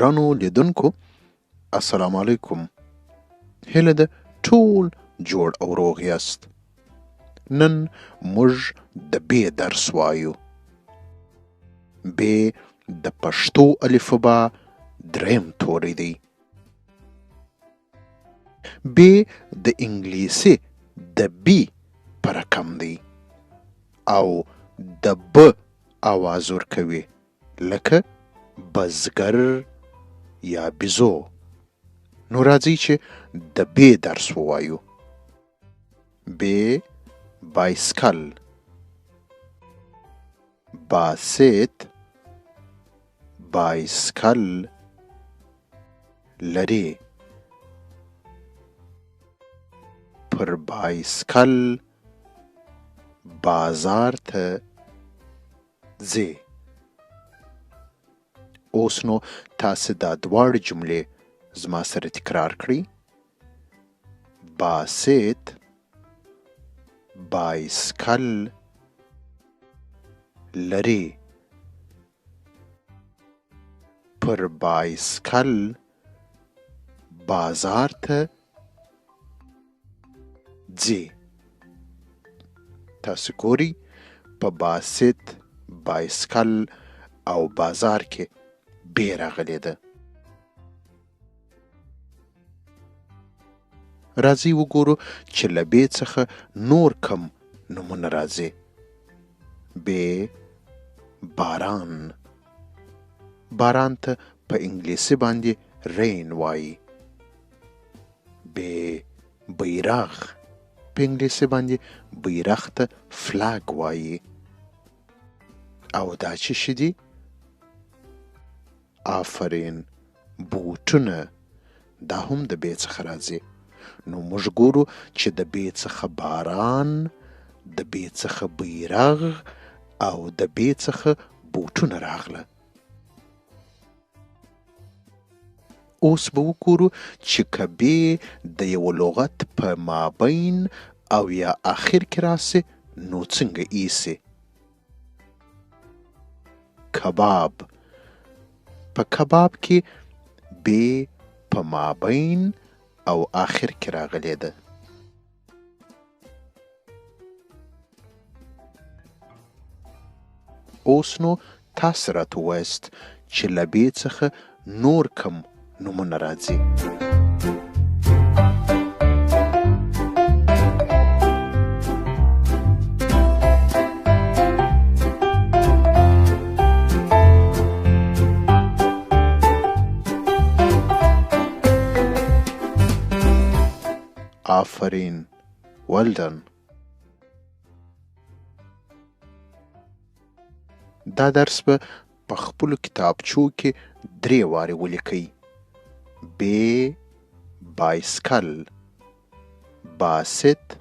ګرانو لیدونکو السلام علیکم. هیله ده ټول جوړ او روغ یاست. نن موږ د ب درس وایو. ب د پښتو الفبا دریم توری دی. ب د انګلیسي د بی په رقم دی او د ب آواز ورکوي لکه بزګر یا بیزو. نو راځئ چې د ب درس ووایو. ب بایسکل، باسط بایسکل لري، پر بایسکل بازار ته ځي. اوس نو تاسو دا دواړه جملې زما سره تکرار کړئ. باسط بایسکل لري، پر بایسکل بازار ته ځي. تاسو ګورئ په باسط، بایسکل او بازار کې ب راغلې ده. راځئ وګورو چې له ب څخه نور کم نومونه راځي. ب باران، باران ته په انګلیسي باندې رین وایي. ب بیرغ، په انګلیسي باندې بیرغ ته فلاګ وایي. او دا چې شي دي؟ آفرین، بوټونه، دا هم د ب څخه راځي. نو موږ ګورو چې د ب څخه باران، د ب څخه بیرغ او د ب څخه بوټونه راغله. اوس به وګورو چې که ب د یو لغت په مابین او یا آخر کې راسي نو څنګه ایسي. کباب، په کباب کې ب په مابین او آخر کې راغلی ده. اوس نو تاسو راته ووایاست چې له ب څخه نور کم نومونه راځي. آفرین، ولدن. دا درس به په خپلو کتابچو کې 3 وارې ولیکئ. ب بایسکل، باسط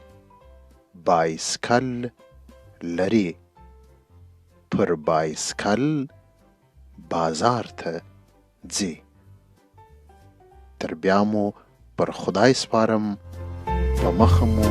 بایسکل لري، پر بایسکل بازار ته ځي. تر بیا مو پر خدای سپارم، په مخه مو